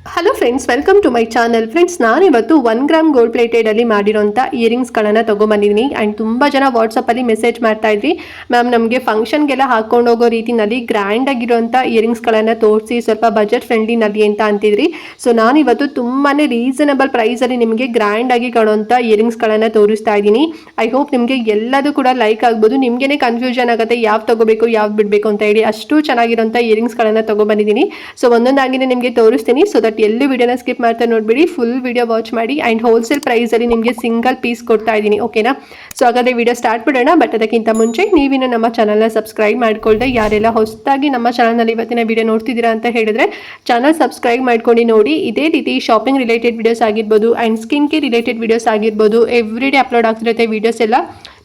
Hello friends, welcome to my channel. Friends, ನಾನಿವತ್ತು 1 gram gold ಪ್ಲೇಟೆಡಲ್ಲಿ ಮಾಡಿರೋಂಥ ಇಯರಿಂಗ್ಸ್ಗಳನ್ನು ತೊಗೊಂಬಂದಿದ್ದೀನಿ. And ತುಂಬ ಜನ ವಾಟ್ಸಪ್ಪಲ್ಲಿ ಮೆಸೇಜ್ ಮಾಡ್ತಾ ಇದ್ರಿ, ಮ್ಯಾಮ್ ನಮಗೆ ಫಂಕ್ಷನ್ಗೆಲ್ಲ ಹಾಕೊಂಡು ಹೋಗೋ ರೀತಿನಲ್ಲಿ ಗ್ರ್ಯಾಂಡ್ ಆಗಿರೋಂಥ ಇಯರಿಂಗ್ಸ್ಗಳನ್ನು ತೋರಿಸಿ, ಸ್ವಲ್ಪ ಬಜೆಟ್ ಫ್ರೆಂಡ್ಲಿನಲ್ಲಿ ಅಂತ ಅಂತಿದ್ರಿ. ಸೊ ನಾನಿವತ್ತು ತುಂಬಾ ರೀಸನಬಲ್ ಪ್ರೈಸಲ್ಲಿ ನಿಮಗೆ ಗ್ರ್ಯಾಂಡ್ ಆಗಿ ಕಾಣುವಂಥ ಇಯರಿಂಗ್ಸ್ಗಳನ್ನು ತೋರಿಸ್ತಾ ಇದ್ದೀನಿ. ಐ ಹೋಪ್ ನಿಮಗೆ ಎಲ್ಲದೂ ಕೂಡ ಲೈಕ್ ಆಗ್ಬೋದು. ನಿಮಗೇನೆ ಕನ್ಫ್ಯೂಷನ್ ಆಗುತ್ತೆ ಯಾವ್ದು ತೊಗೋಬೇಕು ಯಾವ್ದು ಬಿಡಬೇಕು ಅಂತ ಹೇಳಿ. ಅಷ್ಟು ಚೆನ್ನಾಗಿರೋಂಥ ಇಯರಿಂಗ್ಸ್ಗಳನ್ನು ತೊಗೊಬಂದಿದ್ದೀನಿ. ಸೊ ಒಂದೊಂದಾಗಿನೇ ನಿಮಗೆ ತೋರಿಸ್ತೀನಿ. ಸೊ ದಟ್ ಎಲ್ಲಿ ವಿಡಿಯೋನ ಸ್ಕಿಪ್ ಮಾಡ್ತಾ ನೋಡ್ಬಿಡಿ, ಫುಲ್ ವಿಡಿಯೋ ವಾಚ್ ಮಾಡಿ. ಆ್ಯಂಡ್ ಹೋಲ್ಸೇಲ್ ಪ್ರೈಸಲ್ಲಿ ನಿಮಗೆ ಸಿಂಗಲ್ ಪೀಸ್ ಕೊಡ್ತಾ ಇದ್ದೀನಿ, ಓಕೆನಾ? ಸೊ ಹಾಗಾದರೆ ವಿಡಿಯೋ ಸ್ಟಾರ್ಟ್ ಬಿಡೋಣ. ಬಟ್ ಅದಕ್ಕಿಂತ ಮುಂಚೆ ನೀವಿನ್ನು ನಮ್ಮ ಚಾನಲ್ನ ಸಬ್ಸ್ಕ್ರೈಬ್ ಮಾಡ್ಕೊಳ್ದೆ ಯಾರೆಲ್ಲ ಹೊಸದಾಗಿ ನಮ್ಮ ಚಾನಲ್ನಲ್ಲಿ ಇವತ್ತಿನ ವಿಡಿಯೋ ನೋಡ್ತಿದ್ದೀರಾ ಅಂತ ಹೇಳಿದ್ರೆ ಚಾನಲ್ ಸಬ್ಸ್ಕ್ರೈಬ್ ಮಾಡ್ಕೊಂಡು ನೋಡಿ. ಇದೇ ರೀತಿ ಶಾಪಿಂಗ್ ರಿಲೇಟೆಡ್ ವಿಡಿಯೋಸ್ ಆಗಿರ್ಬೋದು and skin care related videos ಆಗಿರ್ಬೋದು, ಎವ್ರಿ ಡೇ ಅಪ್ಲೋಡ್ ಆಗ್ತಿರುತ್ತೆ ವಿಡಿಯೋಸ್ ಎಲ್ಲ.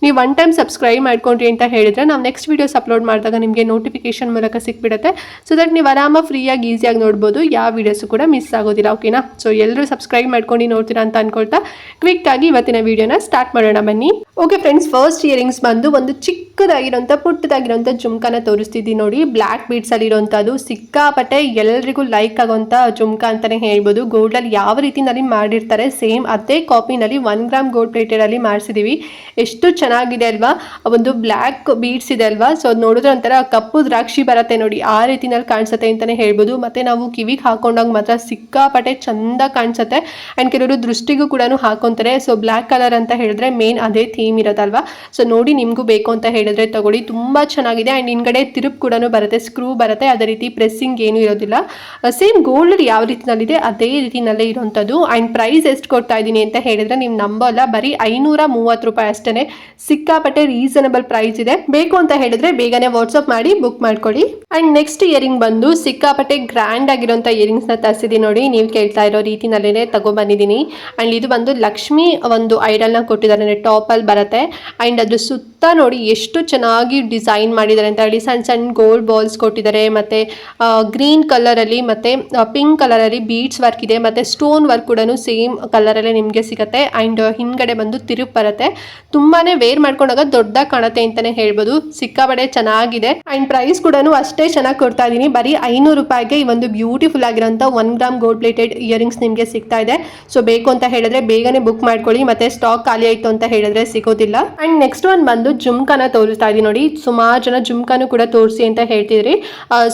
ನೀವು ಒನ್ ಟೈಮ್ ಸಬ್ಸ್ಕ್ರೈಬ್ ಮಾಡ್ಕೊಂಡ್ರಿ ಅಂತ ಹೇಳಿದ್ರೆ ನಾವು ನೆಕ್ಸ್ಟ್ ವೀಡಿಯೋಸ್ ಅಪ್ಲೋಡ್ ಮಾಡಿದಾಗ ನಿಮಗೆ ನೋಟಿಫಿಕೇಶನ್ ಮೂಲಕ ಸಿಕ್ಬಿಡುತ್ತೆ. ಸೊ ದಟ್ ನೀವು ಆರಾಮಾಗಿ ಫ್ರೀಯಾಗಿ ಈಸಿಯಾಗಿ ನೋಡ್ಬೋದು, ಯಾವ ವೀಡಿಯೋಸು ಕೂಡ ಮಿಸ್ ಆಗೋದಿಲ್ಲ, ಓಕೆನಾ? ಸೊ ಎಲ್ಲರೂ ಸಬ್ಸ್ಕ್ರೈಬ್ ಮಾಡ್ಕೊಂಡು ನೋಡ್ತೀರಾ ಅಂತ ಅನ್ಕೊಳ್ತಾ ಕ್ವಿಕ್ಕಾಗಿ ಇವತ್ತಿನ ವೀಡಿಯೋನ ಸ್ಟಾರ್ಟ್ ಮಾಡೋಣ ಬನ್ನಿ. ಓಕೆ ಫ್ರೆಂಡ್ಸ್, ಫಸ್ಟ್ ಇಯರಿಂಗ್ಸ್ ಬಂದು ಒಂದು ಚಿಕ್ಕದಾಗಿರೋಂಥ ಪುಟ್ಟದಾಗಿರೋಂಥ ಜುಮ್ಕಾನ ತೋರಿಸ್ತಿದ್ದೀನಿ ನೋಡಿ. ಬ್ಲ್ಯಾಕ್ ಬೀಡ್ಸಲ್ಲಿ ಇರೋಂಥದ್ದು ಸಿಕ್ಕಾಪಟ್ಟೆ ಎಲ್ಲರಿಗೂ ಲೈಕ್ ಆಗೋಂಥ ಜುಮ್ಕಾ ಅಂತಲೇ ಹೇಳ್ಬೋದು. ಗೋಲ್ಡಲ್ಲಿ ಯಾವ ರೀತಿನಲ್ಲಿ ಮಾಡಿರ್ತಾರೆ ಸೇಮ್ ಅದೇ ಕಾಪಿನಲ್ಲಿ 1 ಗ್ರಾಮ್ ಗೋಲ್ಡ್ ಪ್ಲೇಟೆಡಲ್ಲಿ ಮಾಡಿಸಿದ್ದೀವಿ. ಎಷ್ಟು ಚೆನ್ನಾಗಿದೆ ಅಲ್ವಾ? ಒಂದು ಬ್ಲ್ಯಾಕ್ ಬೀಡ್ಸ್ ಇದೆ ಅಲ್ವಾ? ಸೊ ಅದು ನೋಡಿದ್ರೆ ಒಂಥರ ಕಪ್ಪು ದ್ರಾಕ್ಷಿ ಬರುತ್ತೆ ನೋಡಿ, ಆ ರೀತಿನಲ್ಲಿ ಕಾಣಿಸುತ್ತೆ ಅಂತಲೇ ಹೇಳ್ಬೋದು. ಮತ್ತು ನಾವು ಕಿವಿಗೆ ಹಾಕೊಂಡಾಗ ಮಾತ್ರ ಸಿಕ್ಕಾಪಟ್ಟೆ ಚಂದ ಕಾಣಿಸುತ್ತೆ. ಆ್ಯಂಡ್ ಕೆಲವರು ದೃಷ್ಟಿಗೂ ಕೂಡ ಹಾಕೊತಾರೆ. ಸೊ ಬ್ಲ್ಯಾಕ್ ಕಲರ್ ಅಂತ ಹೇಳಿದ್ರೆ ಮೇನ್ ಅದೇ ಥೀಮ್ ಇರೋದಲ್ವಾ? ಸೊ ನೋಡಿ, ನಿಮಗೂ ಬೇಕು ಅಂತ ಹೇಳಿದ್ರೆ ತಗೊಳ್ಳಿ, ತುಂಬ ಚೆನ್ನಾಗಿದೆ. ಆ್ಯಂಡ್ ಹಿಂಗಡೆ ತಿರುಪ್ ಕೂಡ ಬರುತ್ತೆ, ಸ್ಕ್ರೂ ಬರುತ್ತೆ, ಅದೇ ರೀತಿ ಪ್ರೆಸ್ಸಿಂಗ್ ಏನೂ ಇರೋದಿಲ್ಲ. ಸೇಮ್ ಗೋಲ್ಡ್ ಯಾವ ರೀತಿನಲ್ಲಿದೆ ಅದೇ ರೀತಿನಲ್ಲೇ ಇರೋಂಥದ್ದು. ಆ್ಯಂಡ್ ಪ್ರೈಸ್ ಎಷ್ಟು ಕೊಡ್ತಾ ಇದ್ದೀನಿ ಅಂತ ಹೇಳಿದ್ರೆ ನೀವು ನಂಬಲ್ಲ, ಬರೀ 530 ರೂಪಾಯಿ ಅಷ್ಟೇ. ಸಿಕ್ಕಾಪಟ್ಟೆ ರೀಸನಬಲ್ ಪ್ರೈಸ್ ಇದೆ. ಬೇಕು ಅಂತ ಹೇಳಿದ್ರೆ ಬೇಗನೆ ವಾಟ್ಸ್ಆಪ್ ಮಾಡಿ ಬುಕ್ ಮಾಡ್ಕೊಳ್ಳಿ. ಅಂಡ್ ನೆಕ್ಸ್ಟ್ ಇಯರಿಂಗ್ ಬಂದು ಸಿಕ್ಕಾಪಟ್ಟೆ ಗ್ರ್ಯಾಂಡ್ ಆಗಿರೋಂಥ ಇಯರಿಂಗ್ಸ್ ನ ತರಿಸಿದೀನಿ ನೋಡಿ. ನೀವು ಕೇಳ್ತಾ ಇರೋ ರೀತಿನಲ್ಲೇ ತಗೊಂಡ್ಬಂದಿದ್ದೀನಿ. ಅಂಡ್ ಇದು ಬಂದು ಲಕ್ಷ್ಮಿ ಒಂದು ಐಡಲ್ ನ ಕೊಟ್ಟಿದ್ದಾರೆ, ಟಾಪ್ ಅಲ್ಲಿ ಬರುತ್ತೆ. ಅಂಡ್ ಅದ್ರ ಸುತ್ತ ನೋಡಿ ಎಷ್ಟು ಚೆನ್ನಾಗಿ ಡಿಸೈನ್ ಮಾಡಿದ್ದಾರೆ ಅಂತ ಹೇಳಿ. ಸಣ್ಣ ಸಣ್ಣ ಗೋಲ್ಡ್ ಬಾಲ್ಸ್ ಕೊಟ್ಟಿದ್ದಾರೆ, ಮತ್ತೆ ಗ್ರೀನ್ ಕಲರ್ ಅಲ್ಲಿ ಮತ್ತೆ ಪಿಂಕ್ ಕಲರ್ ಅಲ್ಲಿ ಬೀಡ್ಸ್ ವರ್ಕ್ ಇದೆ, ಮತ್ತೆ ಸ್ಟೋನ್ ವರ್ಕ್ ಕೂಡ ಸೇಮ್ ಕಲರ್ ಅಲ್ಲೇ ನಿಮಗೆ ಸಿಗುತ್ತೆ. ಅಂಡ್ ಹಿಂದ್ಗಡೆ ಬಂದು ತಿರುಪ್ ಬರುತ್ತೆ. ತುಂಬಾನೇ ವೇರ್ ಮಾಡ್ಕೊಂಡಾಗ ದೊಡ್ಡದಾಗಿ ಕಾಣುತ್ತೆ ಅಂತಾನೆ ಹೇಳ್ಬೋದು. ಸಿಕ್ಕಾಪಟ್ಟೆ ಚೆನ್ನಾಗಿದೆ. ಅಂಡ್ ಪ್ರೈಸ್ ಕೂಡ ಅಷ್ಟೇ ಚೆನ್ನಾಗಿ ಕೊಡ್ತಾ ಇದೀನಿ. ಬರೀ 500 ರೂಪಾಯಿಗೆ ಈ ಒಂದು ಬ್ಯೂಟಿಫುಲ್ ಆಗಿರೋಂಥ 1 ಗ್ರಾಮ್ ಗೋಲ್ಡ್ ಪ್ಲೇಟೆಡ್ ಇಯರಿಂಗ್ಸ್ ನಿಮಗೆ ಸಿಗ್ತಾ ಇದೆ. ಸೊ ಬೇಕು ಅಂತ ಹೇಳಿದ್ರೆ ಬೇಗನೆ ಬುಕ್ ಮಾಡ್ಕೊಳ್ಳಿ, ಮತ್ತೆ ಸ್ಟಾಕ್ ಖಾಲಿ ಆಯ್ತು ಅಂತ ಹೇಳಿದ್ರೆ ಸಿಗೋದಿಲ್ಲ. ಅಂಡ್ ನೆಕ್ಸ್ಟ್ ಒನ್ ಬಂದು ಜುಮ್ಕಾನ ತೋರಿಸ್ತಾ ಇದೀನಿ ನೋಡಿ. ಸುಮಾರು ಜನ ಜುಮ್ಕಾನು ಕೂಡ ತೋರಿಸಿ ಅಂತ ಹೇಳ್ತಿದ್ರಿ.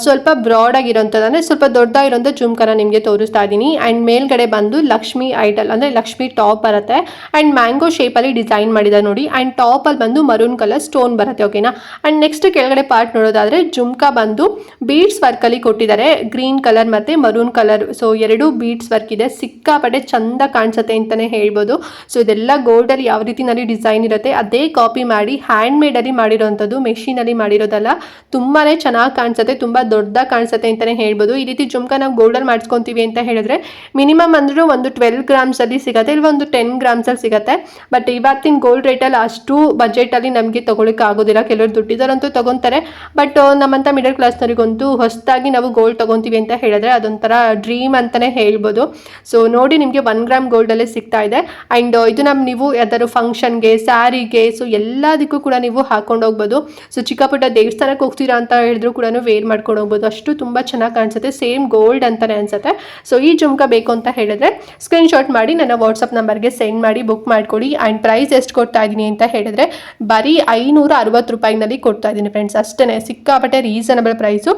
ಸ್ವಲ್ಪ ಬ್ರಾಡ್ ಆಗಿರೋಂಥದ್ದು ಅಂದ್ರೆ ಸ್ವಲ್ಪ ದೊಡ್ಡದಾಗಿರೋಂಥ ಜುಮ್ಕಾನ ನಿಮಗೆ ತೋರಿಸ್ತಾ ಇದೀನಿ. ಅಂಡ್ ಮೇಲ್ಗಡೆ ಬಂದು ಲಕ್ಷ್ಮಿ ಐಡಲ್ ಅಂದ್ರೆ ಲಕ್ಷ್ಮಿ ಟಾಪ್ ಬರುತ್ತೆ. ಅಂಡ್ ಮ್ಯಾಂಗೋ ಶೇಪ್ ಅಲ್ಲಿ ಡಿಸೈನ್ ಮಾಡಿದ್ದಾರೆ ನೋಡಿ. ಅಂಡ್ ಟಾಪ್ ಅಲ್ಲಿ ಬಂದು ಮರೂನ್ ಕಲರ್ ಸ್ಟೋನ್ ಬರುತ್ತೆ, ಓಕೆನಾ? ಅಂಡ್ ನೆಕ್ಸ್ಟ್ ಕೆಳಗಡೆ ಪಾರ್ಟ್ ನೋಡೋದಾದ್ರೆ ಜುಮ್ಕಾ ಬಂದು ಬೀಡ್ಸ್ ವರ್ಕ್ ಅಲ್ಲಿ ಕೊಟ್ಟಿದ್ದಾರೆ, ಗ್ರೀನ್ ಕಲರ್ ಮತ್ತೆ ಮರೂನ್ ಕಲರ್. ಸೊ ಎರಡು ಬೀಡ್ಸ್ ವರ್ಕ್ ಇದೆ, ಸಿಕ್ಕಾಪಟ್ಟೆ ಚಂದ ಕಾಣಿಸುತ್ತೆ ಅಂತಾನೆ ಹೇಳ್ಬೋದು. ಸೊ ಇದೆಲ್ಲ ಗೋಲ್ಡ್ ಅಲ್ಲಿ ಯಾವ ರೀತಿನಲ್ಲಿ ಡಿಸೈನ್ ಇರುತ್ತೆ ಅದೇ ಕಾಪಿ ಮಾಡಿ ಹ್ಯಾಂಡ್ ಮೇಡ್ ಅಲ್ಲಿ ಮಾಡಿರೋಂಥದ್ದು, ಮೆಷಿನ್ ಅಲ್ಲಿ ಮಾಡಿರೋದಲ್ಲ. ತುಂಬಾನೇ ಚೆನ್ನಾಗಿ ಕಾಣಿಸುತ್ತೆ, ತುಂಬಾ ದೊಡ್ಡದಾಗಿ ಕಾಣಿಸುತ್ತೆ ಅಂತಾನೆ ಹೇಳ್ಬೋದು. ಈ ರೀತಿ ಜುಮ್ಕಾ ನಾವು ಗೋಲ್ಡ್ ಅಲ್ಲಿ ಮಾಡಿಸ್ಕೊಂತೀವಿ ಅಂತ ಹೇಳಿದ್ರೆ ಮಿನಿಮಮ್ ಅಂದ್ರೂ ಒಂದು 12 ಗ್ರಾಮ್ಸ್ ಅಲ್ಲಿ ಸಿಗುತ್ತೆ, ಇಲ್ಲ ಒಂದು 10 ಗ್ರಾಮ್ಸ್ ಅಲ್ಲಿ ಸಿಗುತ್ತೆ. ಬಟ್ ಇವತ್ತಿನ ಗೋಲ್ಡ್ ರೇಟ್ ಅಲ್ಲಿ ಅಷ್ಟು ಬಜೆಟ್ ಅಲ್ಲಿ ನಮಗೆ ತಗೊಳ್ಳಿಕ್ಕೆ ಆಗೋದಿಲ್ಲ. ಕೆಲವರು ದುಡ್ಡಿದಾರಂತೂ ತಗೊಂತಾರೆ, ಬಟ್ ನಮ್ಮಂತ ಮಿಡಲ್ ಕ್ಲಾಸ್ನವರಿಗಂತೂ ಹೊಸದಾಗಿ ನಾವು ಗೋಲ್ಡ್ ತಗೊಂತೀವಿ ಅಂತ ಹೇಳಿದ್ರೆ ಅದೊಂಥರ ಡ್ರೀಮ್ ಅಂತಾನೆ ಹೇಳ್ಬೋದು. ಸೊ ನೋಡಿ, ನಿಮಗೆ 1 ಗ್ರಾಮ್ ಗೋಲ್ಡ್ ಅಲ್ಲೇ ಸಿಗ್ತಾ ಇದೆ. ಅಂಡ್ ಇದು ನೀವು ಯಾವ್ದಾದ್ರು ಫಂಕ್ಷನ್ಗೆ, ಸ್ಯಾರಿಗೆ, ಸೊ ಎಲ್ಲದಕ್ಕೂ ಕೂಡ ನೀವು ಹಾಕೊಂಡು ಹೋಗ್ಬೋದು. ಸೊ ಚಿಕ್ಕ ಪುಟ್ಟ ದೇವಸ್ಥಾನಕ್ಕೆ ಹೋಗ್ತೀರಾ ಅಂತ ಹೇಳಿದ್ರು ಕೂಡ ವೇರ್ ಮಾಡ್ಕೊಂಡು ಹೋಗ್ಬೋದು. ಅಷ್ಟು ತುಂಬಾ ಚೆನ್ನಾಗಿ ಕಾಣಿಸುತ್ತೆ, ಸೇಮ್ ಗೋಲ್ಡ್ ಅಂತಾನೆ ಅನ್ಸುತ್ತೆ. ಸೊ ಈ ಜುಮ್ಕಾ ಬೇಕು ಅಂತ ಹೇಳಿದ್ರೆ ಸ್ಕ್ರೀನ್ ಶಾಟ್ ಮಾಡಿ ನನ್ನ ವಾಟ್ಸ್ಆಪ್ ನಂಬರ್ಗೆ ಸೆಂಡ್ ಮಾಡಿ ಬುಕ್ ಮಾಡ್ಕೊಳ್ಳಿ. ಅಂಡ್ ಪ್ರೈಸ್ ಎಷ್ಟು ಕೊಡ್ತಾ ಇದ್ದೀನಿ ಅಂತ ಹೇಳಿದ್ರೆ ಬರೀ 560 ರೂಪಾಯಿನಲ್ಲಿ ಕೊಡ್ತಾ ಇದ್ದೀನಿ ಫ್ರೆಂಡ್ಸ್, ಅಷ್ಟೇ. ಸಿಕ್ಕಾಪಟ್ಟೆ ರೀಸನಬಲ್ ಪ್ರೈಸು,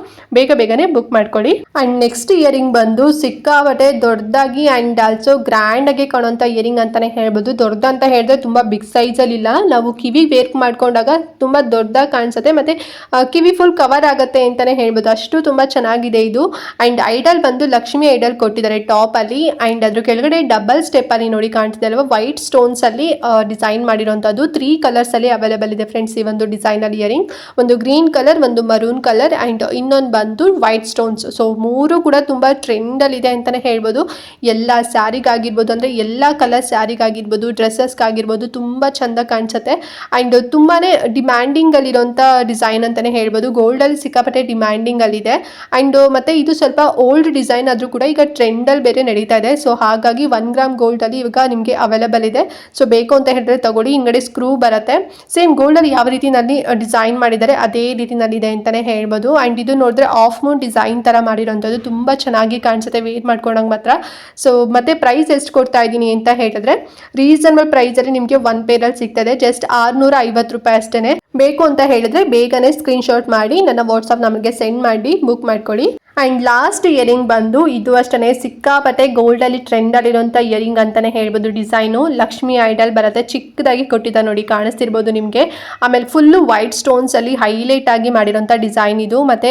ಬೇಗನೆ ಬುಕ್ ಮಾಡ್ಕೊಳ್ಳಿ. ಅಂಡ್ ನೆಕ್ಸ್ಟ್ ಇಯರಿಂಗ್ ಬಂದು ಸಿಕ್ಕಾಪಟ್ಟೆ ದೊಡ್ಡದಾಗಿ ಅಂಡ್ ಆಲ್ಸೋ ಗ್ರ್ಯಾಂಡ್ ಆಗಿ ಕಾಣುವಂತ ಇಯರಿಂಗ್ ಅಂತಾನೆ ಹೇಳ್ಬೋದು. ದೊಡ್ಡ ಅಂತ ಹೇಳಿದ್ರೆ ತುಂಬಾ ಬಿಗ್ ಸೈಜ್ ಅಲ್ಲಿ ಇಲ್ಲ, ನಾವು ಕಿವಿ ವೇರ್ ಮಾಡ್ಕೊಂಡಾಗ ತುಂಬಾ ದೊಡ್ಡದಾಗಿ ಕಾಣಿಸುತ್ತೆ, ಮತ್ತೆ ಕಿವಿ ಫುಲ್ ಕವರ್ ಆಗುತ್ತೆ ಅಂತಾನೆ ಹೇಳ್ಬೋದು. ಅಷ್ಟು ತುಂಬಾ ಚೆನ್ನಾಗಿದೆ ಇದು. ಅಂಡ್ ಐಡಲ್ ಬಂದು ಲಕ್ಷ್ಮಿ ಐಡಲ್ ಕೊಟ್ಟಿದ್ದಾರೆ ಟಾಪ್ ಅಲ್ಲಿ. ಅಂಡ್ ಅದ್ರ ಕೆಳಗಡೆ ಡಬಲ್ ಸ್ಟೆಪ್ ಅಲ್ಲಿ ನೋಡಿ ಕಾಣ್ತಿದೆ ಅಲ್ವಾ, ವೈಟ್ ಸ್ಟೋನ್ಸ್ ಅಲ್ಲಿ ಡಿಸೈನ್ ಮಾಡಿರೋಂಥದ್ದು. 3 ಕಲರ್ಸ್ ಅಲ್ಲಿ ಅವೈಲೇಬಲ್ ಇದೆ ಫ್ರೆಂಡ್ಸ್ ಈ ಒಂದು ಡಿಸೈನ್ ಅಲ್ಲಿ ಇಯರಿಂಗ್. ಒಂದು ಗ್ರೀನ್ ಕಲರ್, ಒಂದು ಮರೂನ್ ಕಲರ್ ಅಂಡ್ ಇನ್ನೊಂದು ಬಂದು ವೈಟ್ ಸ್ಟೋನ್ಸ್. ಸೊ ಮೂರು ಕೂಡ ತುಂಬಾ ಟ್ರೆಂಡ್ ಅಲ್ಲಿ ಇದೆ ಅಂತಾನೆ ಹೇಳ್ಬೋದು. ಎಲ್ಲ ಸ್ಯಾರಿಗಾಗಿರ್ಬೋದು, ಅಂದ್ರೆ ಎಲ್ಲ ಕಲರ್ ಸ್ಯಾರಿಗಾಗಿರ್ಬೋದು, ಡ್ರೆಸ್ಸಸ್ಗಾಗಿರ್ಬೋದು ತುಂಬಾ ಚಂದ ಕಾಣಿಸುತ್ತೆ. ಅಂಡ್ ತುಂಬಾನೇ ಡಿಮ್ಯಾಂಡಿಂಗ್ ಅಲ್ಲಿರೋಂಥ ಡಿಸೈನ್ ಅಂತಾನೆ ಹೇಳ್ಬೋದು. ಗೋಲ್ಡ್ ಅಲ್ಲಿ ಸಿಕ್ಕಾಪಟ್ಟೆ ಡಿಮ್ಯಾಂಡಿಂಗ್ ಅಲ್ಲಿ ಇದೆ. ಅಂಡ್ ಮತ್ತೆ ಇದು ಸ್ವಲ್ಪ ಓಲ್ಡ್ ಡಿಸೈನ್ ಆದ್ರೂ ಕೂಡ ಈಗ ಟ್ರೆಂಡ್ ಅಲ್ಲಿ ಬೇರೆ ನಡೀತಾ ಇದೆ. ಸೊ ಹಾಗಾಗಿ 1 ಗ್ರಾಮ್ ಗೋಲ್ಡ್ ಅಲ್ಲಿ ಇವಾಗ ನಿಮಗೆ ಅವೈಲೇಬಲ್ ಇದೆ. ಸೊ ಬೇಕು ಅಂತ ಹೇಳಿದ್ರೆ ತಗೊಳ್ಳಿ. ಹಿಂಗಡೆ ಸ್ಕ್ರೂ ಬರುತ್ತೆ. ಸೇಮ್ ಗೋಲ್ಡಲ್ಲಿ ಯಾವ ರೀತಿನಲ್ಲಿ ಡಿಸೈನ್ ಮಾಡಿದ್ದಾರೆ ಅದೇ ರೀತಿನಲ್ಲಿ ಇದೆ ಅಂತಲೇ ಹೇಳ್ಬೋದು. ಆ್ಯಂಡ್ ಇದು ನೋಡಿದ್ರೆ ಆಫ್ ಮೂನ್ ಡಿಸೈನ್ ಥರ ಮಾಡಿರೋಂಥದ್ದು ತುಂಬ ಚೆನ್ನಾಗಿ ಕಾಣಿಸುತ್ತೆ ವೇರ್ ಮಾಡ್ಕೊಂಡಂಗೆ ಮಾತ್ರ. ಸೊ ಮತ್ತೆ ಪ್ರೈಸ್ ಎಷ್ಟು ಕೊಡ್ತಾ ಇದ್ದೀನಿ ಅಂತ ಹೇಳಿದ್ರೆ ರೀಸನಬಲ್ ಪ್ರೈಸಲ್ಲಿ ನಿಮಗೆ ಒನ್ ಪೇರಲ್ಲಿ ಸಿಗ್ತದೆ. ಜಸ್ಟ್ 650 ರೂಪಾಯಿ ಅಷ್ಟೇ. ಬೇಕು ಅಂತ ಹೇಳಿದ್ರೆ ಬೇಗನೆ ಸ್ಕ್ರೀನ್ಶಾಟ್ ಮಾಡಿ ನನ್ನ ವಾಟ್ಸಪ್ ನಮಗೆ ಸೆಂಡ್ ಮಾಡಿ ಬುಕ್ ಮಾಡ್ಕೊಳ್ಳಿ. ಆ್ಯಂಡ್ ಲಾಸ್ಟ್ ಇಯರಿಂಗ್ ಬಂದು ಇದು ಅಷ್ಟೇ ಸಿಕ್ಕಾಪಟ್ಟೆ ಗೋಲ್ಡಲ್ಲಿ ಟ್ರೆಂಡಲ್ಲಿರೋಂಥ ಇಯರಿಂಗ್ ಅಂತಲೇ ಹೇಳ್ಬೋದು. ಡಿಸೈನು ಲಕ್ಷ್ಮಿ ಐಡಲ್ ಬರುತ್ತೆ, ಚಿಕ್ಕದಾಗಿ ಕೊಟ್ಟಿದ್ದ ನೋಡಿ ಕಾಣಿಸ್ತಿರ್ಬೋದು ನಿಮಗೆ. ಆಮೇಲೆ ಫುಲ್ಲು ವೈಟ್ ಸ್ಟೋನ್ಸಲ್ಲಿ ಹೈಲೈಟ್ ಆಗಿ ಮಾಡಿರೋಂಥ ಡಿಸೈನ್ ಇದು. ಮತ್ತು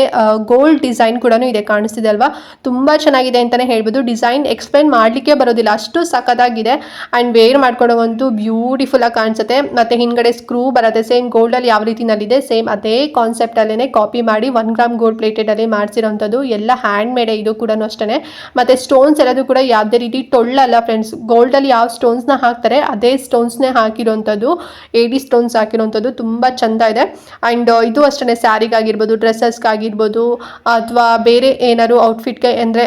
ಗೋಲ್ಡ್ ಡಿಸೈನ್ ಕೂಡ ಇದೆ, ಕಾಣಿಸ್ತಿದೆ ಅಲ್ವಾ, ತುಂಬ ಚೆನ್ನಾಗಿದೆ ಅಂತಲೇ ಹೇಳ್ಬೋದು. ಡಿಸೈನ್ ಎಕ್ಸ್ಪ್ಲೇನ್ ಮಾಡಲಿಕ್ಕೆ ಬರೋದಿಲ್ಲ, ಅಷ್ಟು ಸಖತ್ತಾಗಿದೆ. ಆ್ಯಂಡ್ ವೇರ್ ಮಾಡ್ಕೊಳ್ಳೋವಂತೂ ಬ್ಯೂಟಿಫುಲ್ಲಾಗಿ ಕಾಣಿಸುತ್ತೆ. ಮತ್ತು ಹಿಂದ್ಗಡೆ ಸ್ಕ್ರೂ ಬರುತ್ತೆ, ಸೇಮ್ ಗೋಲ್ಡಲ್ಲಿ ಯಾವ ರೀತಿನಲ್ಲಿದೆ ಸೇಮ್ ಅದೇ ಕಾನ್ಸೆಪ್ಟಲ್ಲೇ ಕಾಪಿ ಮಾಡಿ 1 ಗ್ರಾಮ್ ಗೋಲ್ಡ್ ಪ್ಲೇಟೆಡಲ್ಲಿ ಮಾಡಿಸಿರೋಂಥದ್ದು. ಎಲ್ಲ ಹ್ಯಾಂಡ್ ಮೇಡೆ ಇದು ಕೂಡ ಅಷ್ಟೇ. ಮತ್ತು ಸ್ಟೋನ್ಸ್ ಎಲ್ಲದು ಕೂಡ ಯಾವುದೇ ರೀತಿ ಟೊಳ್ಳಲ್ಲ ಫ್ರೆಂಡ್ಸ್. ಗೋಲ್ಡಲ್ಲಿ ಯಾವ ಸ್ಟೋನ್ಸ್ನ ಹಾಕ್ತಾರೆ ಅದೇ ಸ್ಟೋನ್ಸ್ನೇ ಹಾಕಿರೋಂಥದ್ದು, AD ಸ್ಟೋನ್ಸ್ ಹಾಕಿರೋಂಥದ್ದು. ತುಂಬ ಚೆಂದ ಇದೆ. ಆ್ಯಂಡ್ ಇದು ಅಷ್ಟೇ ಸ್ಯಾರಿಗಾಗಿರ್ಬೋದು, ಡ್ರೆಸ್ಸಸ್ಗಾಗಿರ್ಬೋದು, ಅಥವಾ ಬೇರೆ ಏನಾದ್ರು ಔಟ್ಫಿಟ್ಗೆ ಅಂದರೆ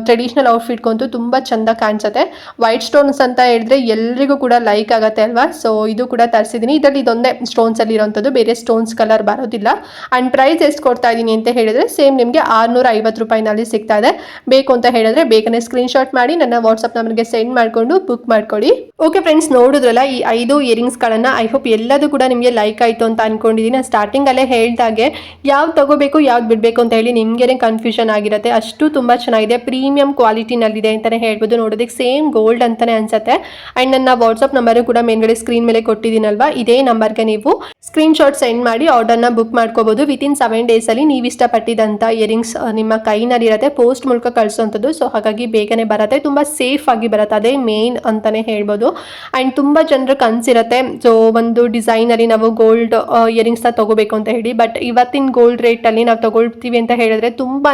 ಟ್ರೆಡಿಷ್ನಲ್ ಔಟ್ಫಿಟ್ಗಂತೂ ತುಂಬ ಚೆಂದ ಕಾಣಿಸುತ್ತೆ. ವೈಟ್ ಸ್ಟೋನ್ಸ್ ಅಂತ ಹೇಳಿದ್ರೆ ಎಲ್ರಿಗೂ ಕೂಡ ಲೈಕ್ ಆಗುತ್ತೆ ಅಲ್ವಾ. ಸೊ ಇದು ಕೂಡ ತರಿಸಿದ್ದೀನಿ. ಇದರಲ್ಲಿ ಇದೊಂದೇ ಸ್ಟೋನ್ಸಲ್ಲಿ ಇರೋಂಥದ್ದು, ಬೇರೆ ಸ್ಟೋನ್ಸ್ ಕಲರ್ ಬರೋದಿಲ್ಲ. ಆ್ಯಂಡ್ ಪ್ರೈಸ್ ಎಷ್ಟು ಕೊಡ್ತಾ ಇದ್ದೀನಿ ಅಂತ ಹೇಳಿದ್ರೆ ಸೇಮ್ ನಿಮಗೆ 650 ರೂಪಾಯಿನಲ್ಲಿ ಸಿಗ್ತಾ ಇದೆ. ಬೇಕು ಅಂತ ಹೇಳಿದ್ರೆ ಬೇಗನೆ ಸ್ಕ್ರೀನ್ಶಾಟ್ ಮಾಡಿ ನನ್ನ ವಾಟ್ಸಪ್ ನಮಗೆ ಸೆಂಡ್ ಮಾಡಿಕೊಂಡು ಬುಕ್ ಮಾಡ್ಕೊಳ್ಳಿ. ಓಕೆ ಫ್ರೆಂಡ್ಸ್, ನೋಡಿದ್ರಲ್ಲ ಈ 5 ಇಯರಿಂಗ್ಸ್ಗಳನ್ನು. ಐ ಹೋಪ್ ಎಲ್ಲದೂ ಕೂಡ ನಿಮಗೆ ಲೈಕ್ ಆಯಿತು ಅಂತ ಅನ್ಕೊಂಡಿದ್ದೀನಿ. ಸ್ಟಾರ್ಟಿಂಗಲ್ಲೇ ಹೇಳ್ದಾಗೆ ಯಾವ್ದು ತಗೋಬೇಕು ಯಾವ್ದು ಬಿಡಬೇಕು ಅಂತ ಹೇಳಿ ನಿಮಗೇನೆ ಕನ್ಫ್ಯೂಷನ್ ಆಗಿರುತ್ತೆ. ಅಷ್ಟು ತುಂಬ ಚೆನ್ನಾಗಿದೆ, ಪ್ರೀಮಿಯಂ ಕ್ವಾಲಿಟಿನಲ್ಲಿದೆ ಅಂತಲೇ ಹೇಳ್ಬೋದು. ನೋಡೋದಕ್ಕೆ ಸೇಮ್ ಗೋಲ್ಡ್ ಅಂತಲೇ ಅನ್ಸುತ್ತೆ. ಆ್ಯಂಡ್ ನನ್ನ ವಾಟ್ಸಪ್ ನಂಬರು ಕೂಡ ಮೇಲ್ಗಡೆ ಸ್ಕ್ರೀನ್ ಮೇಲೆ ಕೊಟ್ಟಿದ್ದೀನಲ್ವಾ, ಇದೇ ನಂಬರ್ಗೆ ನೀವು ಸ್ಕ್ರೀನ್ಶಾಟ್ ಸೆಂಡ್ ಮಾಡಿ ಆರ್ಡರ್ನ ಬುಕ್ ಮಾಡ್ಕೋಬೋದು. ವಿತಿನ್ 7 ಡೇಸಲ್ಲಿ ನೀವು ಇಷ್ಟಪಟ್ಟಿದ್ದಂಥ ಇಯರಿಂಗ್ಸ್ ನಿಮ್ಮ ಕೈನಲ್ಲಿರುತ್ತೆ. ಪೋಸ್ಟ್ ಮೂಲಕ ಕಳಿಸೋವಂಥದ್ದು. ಸೊ ಹಾಗಾಗಿ ಬೇಗನೆ ಬರುತ್ತೆ, ತುಂಬ ಸೇಫ್ ಆಗಿ ಬರುತ್ತೆ, ಅದೇ ಮೇನ್ ಅಂತಲೇ ಹೇಳ್ಬೋದು. ಆ್ಯಂಡ್ ತುಂಬ ಜನರು ಕನಸಿರುತ್ತೆ ಸೊ ಒಂದು ಡಿಸೈನಲ್ಲಿ ನಾವು ಗೋಲ್ಡ್ ಇಯರಿಂಗ್ಸ್ನ ತೊಗೋಬೇಕು ಅಂತ ಹೇಳಿ. ಬಟ್ ಇವತ್ತಿನ ಗೋಲ್ಡ್ ರೇಟಲ್ಲಿ ನಾವು ತೊಗೊಳ್ತೀವಿ ಅಂತ ಹೇಳಿದ್ರೆ ತುಂಬಾ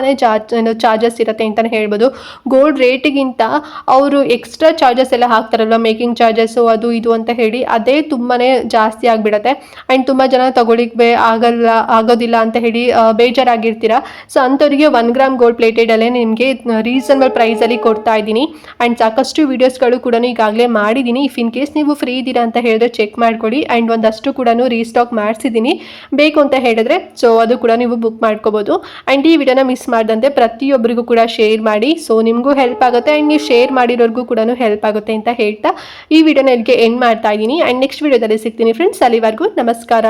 ಚಾರ್ಜಸ್ ಇರುತ್ತೆ ಅಂತಲೇ ಹೇಳ್ಬೋದು. ಗೋಲ್ಡ್ ರೇಟಿಗಿಂತ ಅವರು ಎಕ್ಸ್ಟ್ರಾ ಚಾರ್ಜಸ್ ಎಲ್ಲ ಹಾಕ್ತಾರಲ್ವ, ಮೇಕಿಂಗ್ ಚಾರ್ಜಸ್ಸು ಅದು ಇದು ಅಂತ ಹೇಳಿ, ಅದೇ ತುಂಬಾ ಜಾಸ್ತಿ ಆಗಿಬಿಡುತ್ತೆ. ಆ್ಯಂಡ್ ತುಂಬ ಜನ ತೊಗೊಳಿಕ್ಕೆ ಆಗೋದಿಲ್ಲ ಅಂತ ಹೇಳಿ ಬೇಜಾರಾಗಿರ್ತೀರ. ಸೊ ಅಂಥವ್ರಿಗೆ 1 ಗ್ರಾಮ್ ಗೋಲ್ಡ್ ಪ್ಲೇಟೆಡಲ್ಲೇ ನಿಮಗೆ ರೀಸನಬಲ್ ಪ್ರೈಸಲ್ಲಿ ಕೊಡ್ತಾ ಇದ್ದೀನಿ. ಆ್ಯಂಡ್ ಸಾಕಷ್ಟು ವೀಡಿಯೋಸ್ಗಳು ಕೂಡ ಈಗಾಗಲೇ ಮಾಡಿದ್ದೀನಿ. ಇಫ್ ಇನ್ ಕೇಸ್ ನೀವು ಫ್ರೀ ಇದ್ದೀರಾ ಅಂತ ಹೇಳಿದ್ರೆ ಚೆಕ್ ಮಾಡ್ಕೊಳ್ಳಿ. ಆ್ಯಂಡ್ ಒಂದಷ್ಟು ಕೂಡ ರೀಸ್ಟಾಕ್ ಮಾಡಿಸಿದ್ದೀನಿ, ಬೇಕು ಅಂತ ಹೇಳಿದ್ರೆ ಸೊ ಅದು ಕೂಡ ನೀವು ಬುಕ್ ಮಾಡ್ಕೋಬೋದು. ಆ್ಯಂಡ್ ಈ ವಿಡಿಯೋನ ಮಿಸ್ ಮಾಡದಂತೆ ಪ್ರತಿಯೊಬ್ಬರಿಗೂ ಕೂಡ ಶೇರ್ ಮಾಡಿ. ಸೊ ನಿಮಗೂ ಹೆಲ್ಪ್ ಆಗುತ್ತೆ ಆ್ಯಂಡ್ ನೀವು ಶೇರ್ ಮಾಡಿರೋರ್ಗೂ ಕೂಡ ಹೆಲ್ಪ್ ಆಗುತ್ತೆ ಅಂತ ಹೇಳ್ತಾ ಈ ವಿಡಿಯೋನ ಇಲ್ಲಿಗೆ ಎಂಡ್ ಮಾಡ್ತಾ ಇದ್ದೀನಿ. ಆ್ಯಂಡ್ ನೆಕ್ಸ್ಟ್ ವಿಡಿಯೋದಲ್ಲಿ ಸಿಗ್ತೀನಿ ಫ್ರೆಂಡ್ಸ್. ಅಲ್ಲಿವರೆಗೂ ನಮಸ್ಕಾರ.